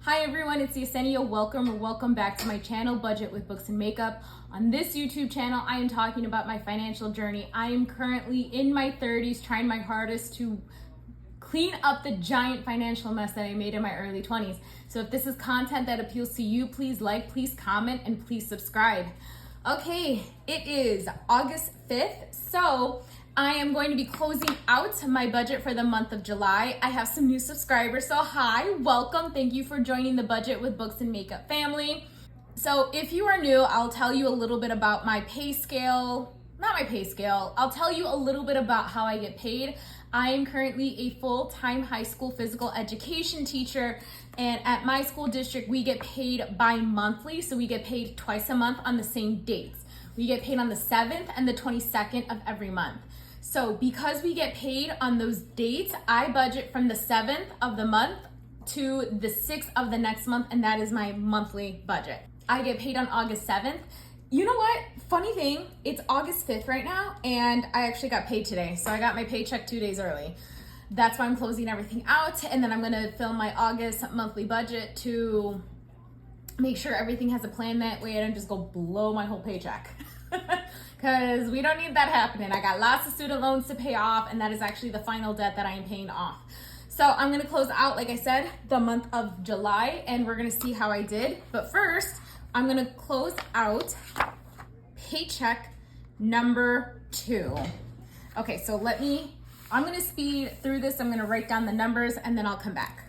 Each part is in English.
Hi everyone, it's Yessenia. Welcome back to my channel, Budget with Books and Makeup. On this YouTube channel, I am talking about my financial journey. I am currently in my 30s, trying my hardest to clean up the giant financial mess that I made in my early 20s. So if this is content that appeals to you, please like, please comment, and please subscribe. Okay, it is August 5th, so I am going to be closing out my budget for the month of July. I have some new subscribers, so hi, welcome. Thank you for joining the Budget with Books and Makeup family. So if you are new, I'll tell you a little bit about my pay scale. Not my pay scale. I'll tell you a little bit about how I get paid. I am currently a full-time high school physical education teacher, and at my school district, we get paid bi-monthly, so we get paid twice a month on the same dates. We get paid on the 7th and the 22nd of every month. So because we get paid on those dates, I budget from the 7th of the month to the 6th of the next month, and that is my monthly budget. I get paid on August 7th. You know what? Funny thing, it's August 5th right now, and I actually got paid today. So I got my paycheck 2 days early. That's why I'm closing everything out, and then I'm gonna film my August monthly budget to make sure everything has a plan. That way I don't just go blow my whole paycheck. Because we don't need that happening. I got lots of student loans to pay off, and that is actually the final debt that I am paying off. So I'm gonna close out, like I said, the month of July, and we're gonna see how I did. But first, I'm gonna close out paycheck number 2. Okay, so I'm gonna speed through this. I'm gonna write down the numbers, and then I'll come back.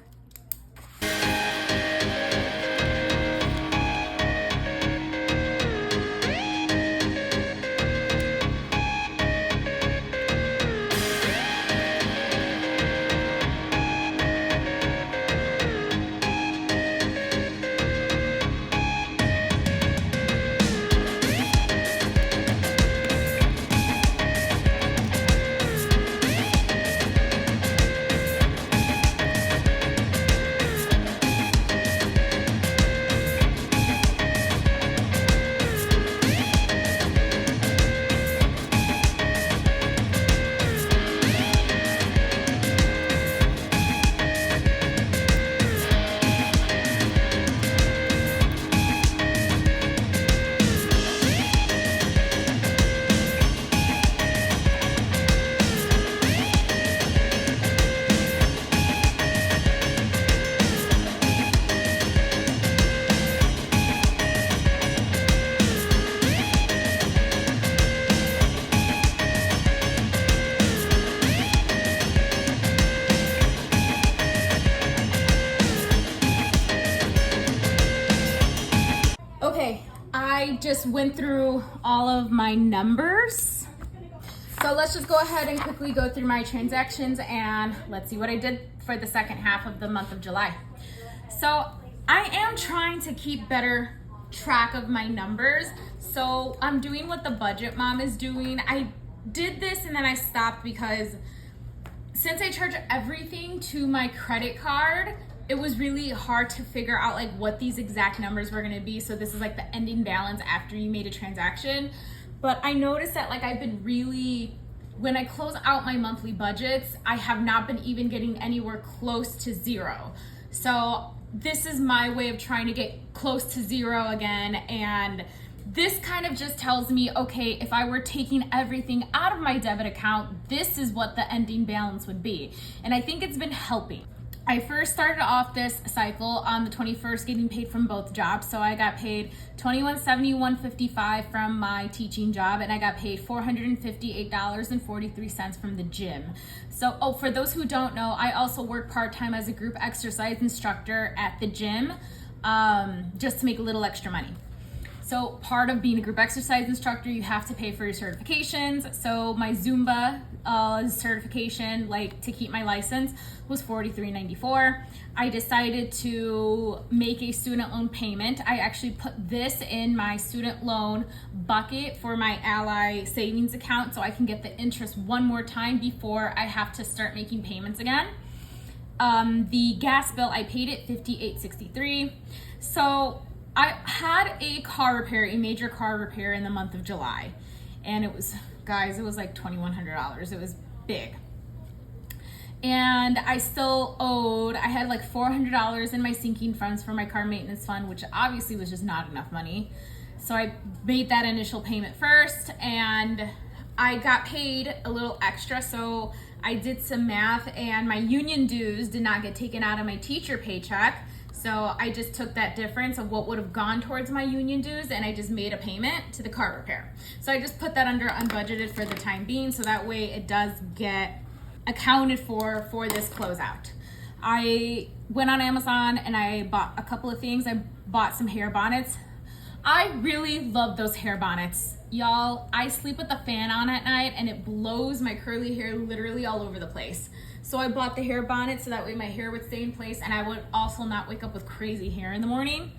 Okay, I just went through all of my numbers. So let's just go ahead and quickly go through my transactions, and let's see what I did for the second half of the month of July. So I am trying to keep better track of my numbers. So I'm doing what the budget mom is doing. I did this and then I stopped because since I charge everything to my credit card, it was really hard to figure out like what these exact numbers were gonna be. So this is like the ending balance after you made a transaction. But I noticed that like I've been when I close out my monthly budgets, I have not been even getting anywhere close to zero. So this is my way of trying to get close to zero again. And this kind of just tells me, okay, if I were taking everything out of my debit account, this is what the ending balance would be. And I think it's been helping. I first started off this cycle on the 21st getting paid from both jobs. So I got paid $21.71.55 from my teaching job, and I got paid $458.43 from the gym. So, for those who don't know, I also work part-time as a group exercise instructor at the gym, just to make a little extra money. So part of being a group exercise instructor, you have to pay for your certifications. So my Zumba certification, like to keep my license, was $43.94. I decided to make a student loan payment. I actually put this in my student loan bucket for my Ally savings account so I can get the interest one more time before I have to start making payments again. The gas bill, I paid it $58.63. So I had a major car repair in the month of July, and it was like $2,100. It was big. and I still owed, I had like $400 in my sinking funds for my car maintenance fund, which obviously was just not enough money. So I made that initial payment first, and I got paid a little extra. So I did some math, and my union dues did not get taken out of my teacher paycheck. So I just took that difference of what would have gone towards my union dues, and I just made a payment to the car repair. So I just put that under unbudgeted for the time being, so that way it does get accounted for this closeout. I went on Amazon and I bought a couple of things. I bought some hair bonnets. I really love those hair bonnets. Y'all, I sleep with the fan on at night and it blows my curly hair literally all over the place. So I bought the hair bonnet so that way my hair would stay in place and I would also not wake up with crazy hair in the morning.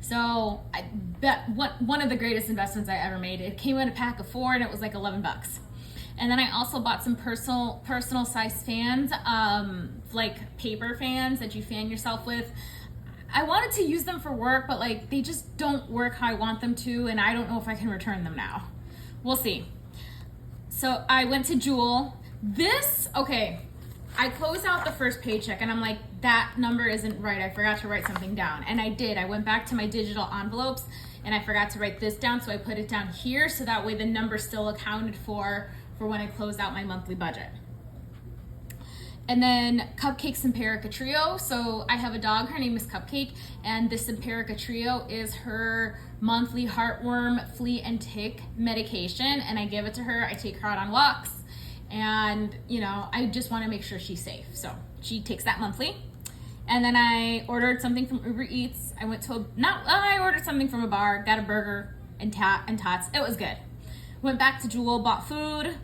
So I bet one of the greatest investments I ever made. It came in a pack of 4 and it was like 11 bucks. And then I also bought some personal size fans, like paper fans that you fan yourself with. I wanted to use them for work, but like they just don't work how I want them to, and I don't know if I can return them now. We'll see. So I went to Jewel. I closed out the first paycheck and I'm like, that number isn't right. I forgot to write something down. And I did. I went back to my digital envelopes and I forgot to write this down, so I put it down here so that way the number still accounted for when I closed out my monthly budget. And then Cupcake's Empirica Trio. So I have a dog, her name is Cupcake, and this Empirica Trio is her monthly heartworm, flea, and tick medication, and I give it to her. I take her out on walks, and I just want to make sure she's safe. So she takes that monthly. And then I ordered something from Uber Eats. I ordered something from a bar, got a burger and tots. It was good. Went back to Jewel, bought food.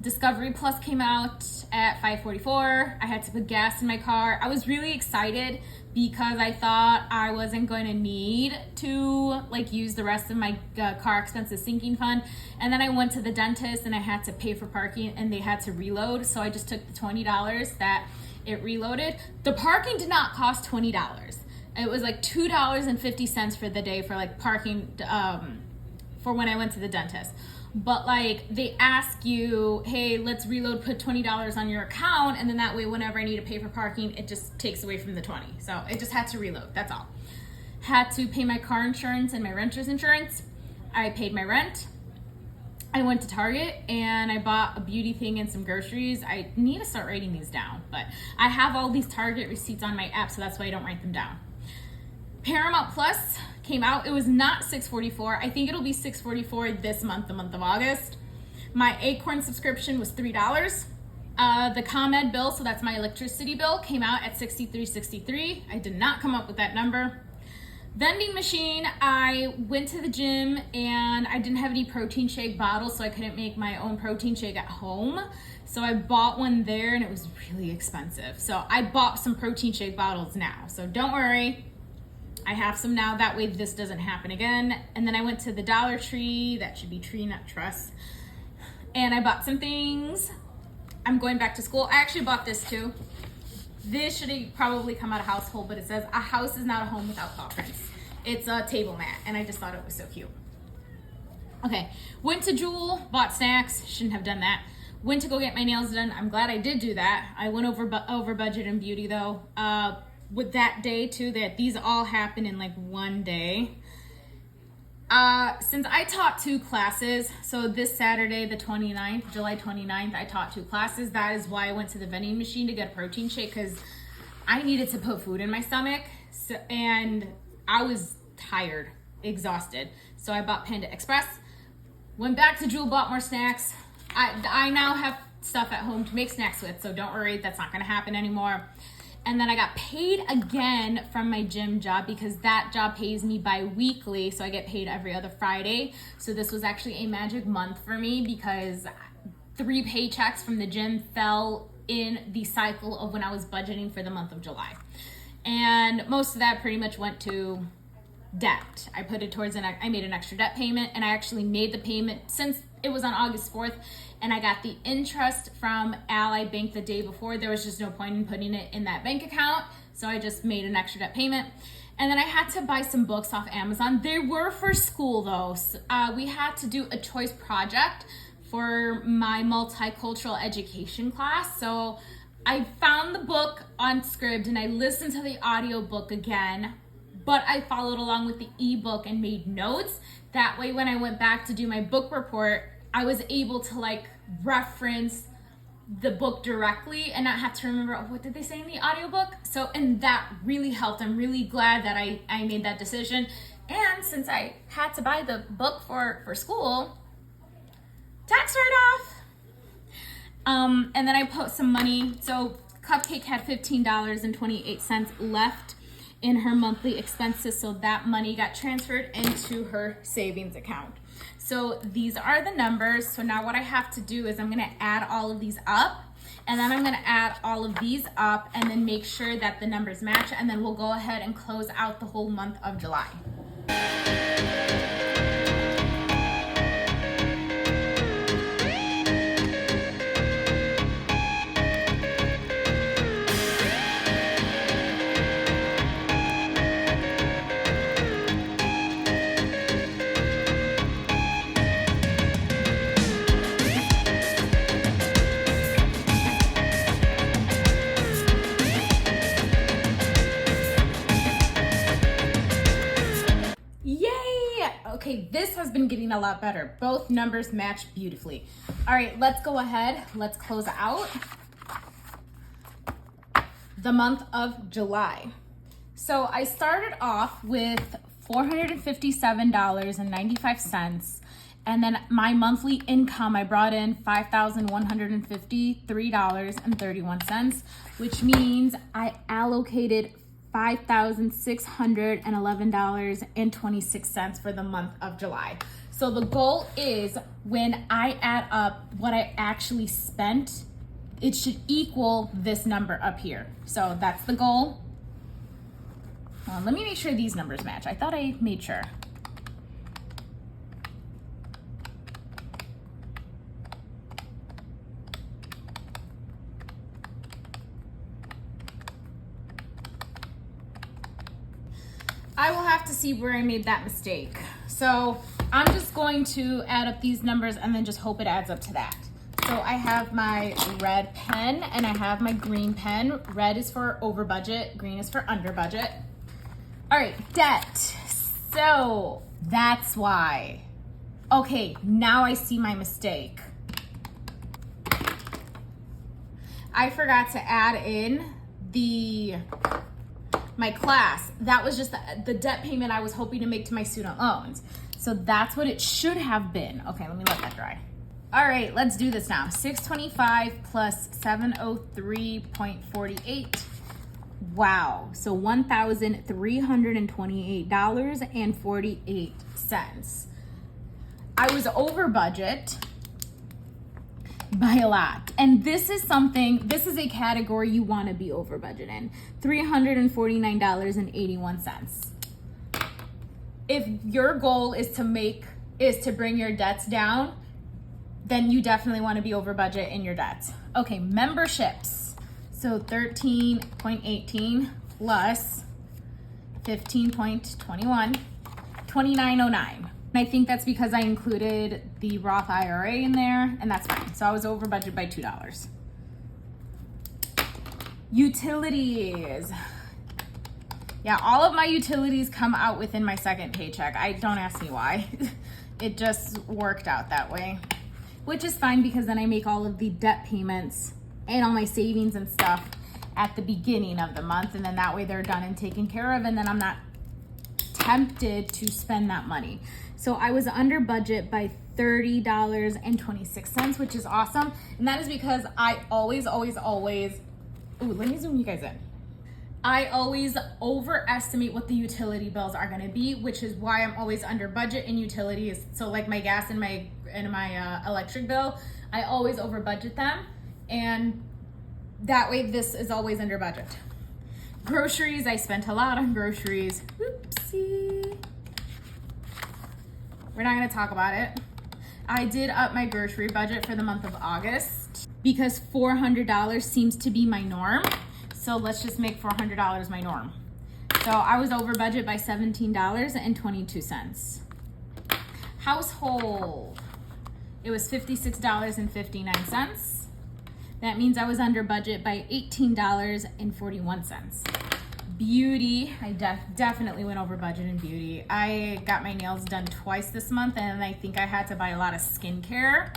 Discovery Plus came out at 5:44. I had to put gas in my car. I was really excited because I thought I wasn't going to need to use the rest of my car expenses sinking fund. And then I went to the dentist and I had to pay for parking and they had to reload. So I just took the $20 that it reloaded. The parking did not cost $20. It was like $2.50 for the day for parking for when I went to the dentist. But they ask you, hey, let's reload, put $20 on your account, and then that way whenever I need to pay for parking, it just takes away from the 20. So it just had to reload, that's all. Had to pay my car insurance and my renter's insurance. I paid my rent. I went to Target and I bought a beauty thing and some groceries. I need to start writing these down, but I have all these Target receipts on my app, so that's why I don't write them down. Paramount Plus came out. It was not $6.44. I think it'll be $6.44 this month, the month of August. My Acorn subscription was $3. The ComEd bill, so that's my electricity bill, came out at $63.63. I did not come up with that number. Vending machine, I went to the gym and I didn't have any protein shake bottles, so I couldn't make my own protein shake at home. So I bought one there and it was really expensive. So I bought some protein shake bottles now. So don't worry, I have some now. That way this doesn't happen again. And then I went to the Dollar Tree. That should be Tree, not Truss. And I bought some things. I'm going back to school. I actually bought this too. This should have probably come out of household, but it says a house is not a home without paw prints. It's a table mat, and I just thought it was so cute. Okay, went to Jewel, bought snacks. Shouldn't have done that. Went to go get my nails done. I'm glad I did do that. I went over budget in beauty though. With that day too, that these all happen in one day. Since I taught 2 classes, so this Saturday, the 29th, July 29th, I taught 2 classes. That is why I went to the vending machine to get a protein shake, because I needed to put food in my stomach, and I was tired, exhausted. So I bought Panda Express, went back to Jewel, bought more snacks. I now have stuff at home to make snacks with, so don't worry, that's not gonna happen anymore. And then I got paid again from my gym job, because that job pays me bi-weekly, so I get paid every other Friday. So this was actually a magic month for me, because 3 paychecks from the gym fell in the cycle of when I was budgeting for the month of July. And most of that pretty much went to debt. I put it towards I made an extra debt payment, and I actually made the payment since it was on August 4th, and I got the interest from Ally Bank the day before. There was just no point in putting it in that bank account, so I just made an extra debt payment. And then I had to buy some books off Amazon. They were for school though. So, we had to do a choice project for my multicultural education class, so I found the book on Scribd and I listened to the audiobook again, but I followed along with the ebook and made notes. That way, when I went back to do my book report, I was able to like reference the book directly and not have to remember, oh, what did they say in the audiobook? So, and that really helped. I'm really glad that I made that decision. And since I had to buy the book for school, tax write-off. And then I put some money. So Cupcake had $15.28 left in her monthly expenses. So that money got transferred into her savings account. So these are the numbers. So now what I have to do is I'm gonna add all of these up, and then I'm gonna add all of these up and then make sure that the numbers match, and then we'll go ahead and close out the whole month of July. Okay, this has been getting a lot better. Both numbers match beautifully. All right, let's go ahead. Let's close out the month of July. So I started off with $457.95. And then my monthly income, I brought in $5,153.31, which means I allocated $5,611.26 for the month of July. So the goal is when I add up what I actually spent, it should equal this number up here. So that's the goal. Let me make sure these numbers match. I thought I made sure. I will have to see where I made that mistake. So I'm just going to add up these numbers and then just hope it adds up to that. So I have my red pen and I have my green pen. Red is for over budget, green is for under budget. All right, debt. So that's why. Okay, now I see my mistake. I forgot to add in my class. That was just the debt payment I was hoping to make to my student loans. So that's what it should have been. Okay, let me let that dry. All right, let's do this now. 625 plus 703.48. Wow, so $1,328.48. I was over budget by a lot. And this is a category you want to be over budget in. $349.81. If your goal is to bring your debts down, then you definitely want to be over budget in your debts. Okay, memberships. So 13.18 plus 15.21, $29.09. And I think that's because I included the Roth IRA in there, and that's fine. So I was over budget by $2. Utilities. Yeah, all of my utilities come out within my second paycheck. Don't ask me why. It just worked out that way, which is fine because then I make all of the debt payments and all my savings and stuff at the beginning of the month, and then that way they're done and taken care of, and then I'm not tempted to spend that money. So I was under budget by $30.26, which is awesome. And that is because I always, ooh, let me zoom you guys in. I always overestimate what the utility bills are gonna be, which is why I'm always under budget in utilities. So like my gas and my electric bill, I always over budget them. And that way this is always under budget. Groceries, I spent a lot on groceries. Oopsie. We're not gonna talk about it. I did up my grocery budget for the month of August because $400 seems to be my norm. So let's just make $400 my norm. So I was over budget by $17.22. Household, it was $56.59. That means I was under budget by $18.41. Beauty, I definitely went over budget in beauty. I got my nails done twice this month, and I think I had to buy a lot of skincare,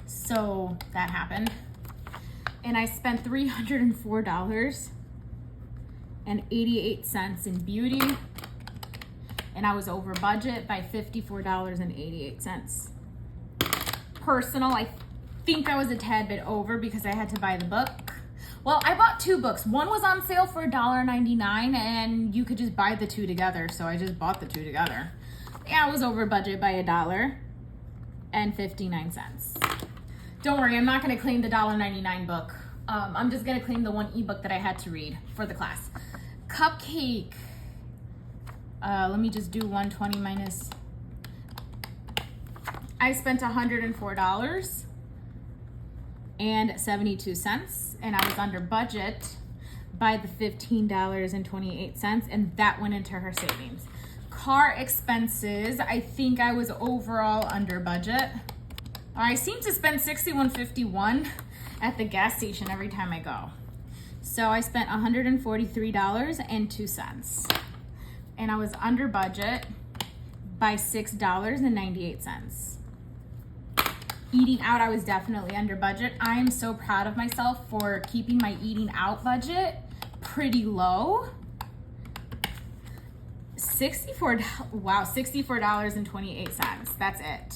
so that happened. And I spent $304.88 in beauty, and I was over budget by $54.88. Personal, I think I was a tad bit over because I had to buy the book. Well, I bought 2 books. One was on sale for $1.99, and you could just buy the 2 together, so I just bought the 2 together. Yeah, I was over budget by $1.59. Don't worry, I'm not gonna claim the $1.99 book. I'm just gonna claim the 1 ebook that I had to read for the class. Cupcake. Let me just do 120 minus. I spent $104.72, and I was under budget by the $15.28, and that went into her savings. Car expenses, I think I was overall under budget. I seem to spend $61.51 at the gas station every time I go. So I spent $143.02, and I was under budget by $6.98. Eating out, I was definitely under budget. I am so proud of myself for keeping my eating out budget pretty low. $64.28. That's it.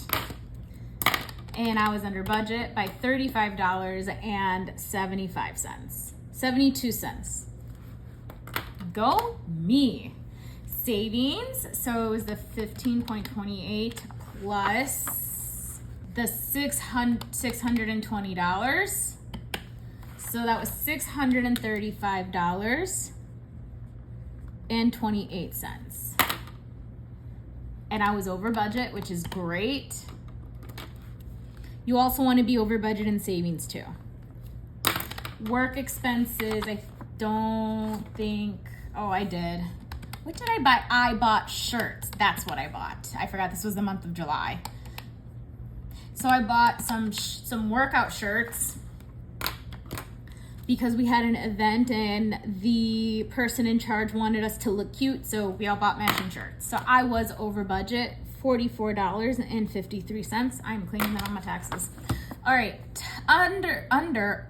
And I was under budget by $35.75. 72 cents. Go me. Savings, so it was the 15.28 plus the $620. So that was $635.28. And I was over budget, which is great. You also want to be over budget in savings too. Work expenses, I don't think, oh, I did. What did I buy? I bought shirts. That's what I bought. I forgot this was the month of July. So I bought some workout shirts because we had an event and the person in charge wanted us to look cute, so we all bought matching shirts. So I was over budget, $44.53. I'm claiming that on my taxes. All right, unbudgeted.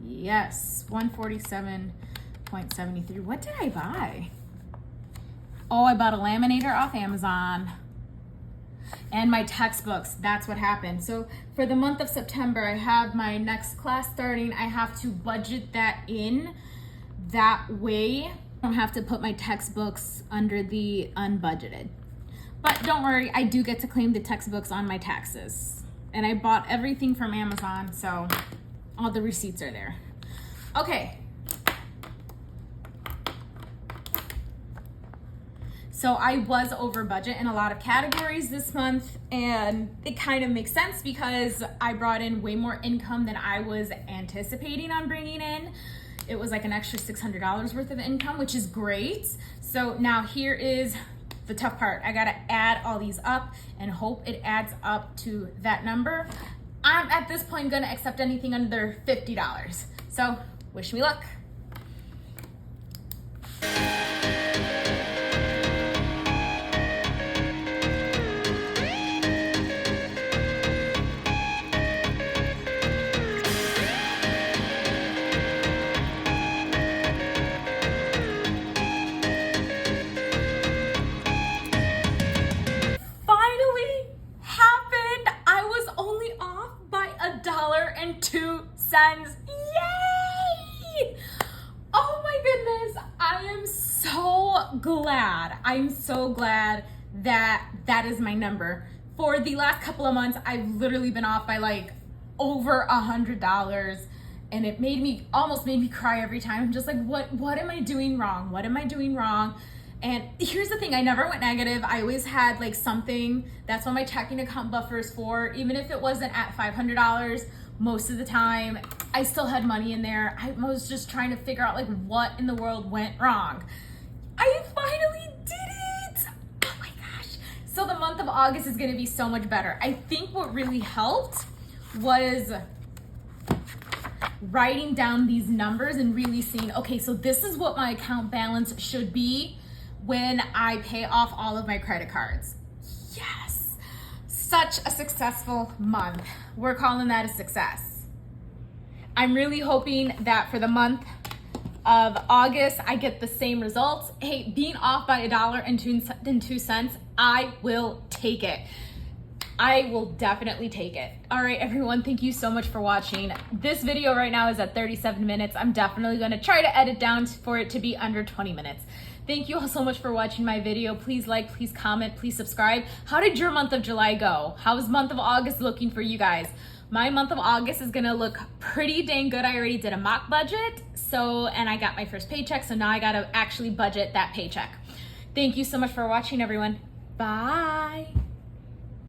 Yes, 147.73. What did I buy? Oh, I bought a laminator off Amazon. And my textbooks, that's what happened. So for the month of September, I have my next class starting. I have to budget that in. That way, I don't have to put my textbooks under the unbudgeted. But don't worry, I do get to claim the textbooks on my taxes. And I bought everything from Amazon, so all the receipts are there. Okay. So I was over budget in a lot of categories this month, and it kind of makes sense because I brought in way more income than I was anticipating on bringing in. It was like an extra $600 worth of income, which is great. So now here is the tough part. I gotta add all these up and hope it adds up to that number. I'm at this point gonna accept anything under $50. So wish me luck. $1.02. Yay! Oh my goodness, I am so glad. I'm so glad that that is my number. For the last couple of months, I've literally been off by like over $100, and it almost made me cry every time. I'm just like, what am I doing wrong? What am I doing wrong? And here's the thing, I never went negative. I always had like something. That's what my checking account buffer is for. Even if it wasn't at $500, most of the time, I still had money in there. I was just trying to figure out like what in the world went wrong. I finally did it! Oh my gosh. So the month of August is gonna be so much better. I think what really helped was writing down these numbers and really seeing, okay, so this is what my account balance should be when I pay off all of my credit cards. Yes, such a successful month. We're calling that a success. I'm really hoping that for the month of August, I get the same results. Hey, being off by $1.02, I will take it. I will definitely take it. All right, everyone, thank you so much for watching. This video right now is at 37 minutes. I'm definitely gonna try to edit down for it to be under 20 minutes. Thank you all so much for watching my video. Please like, please comment, please subscribe. How did your month of July go? How's month of August looking for you guys? My month of August is gonna look pretty dang good. I already did a mock budget, and I got my first paycheck, so now I gotta actually budget that paycheck. Thank you so much for watching, everyone. Bye.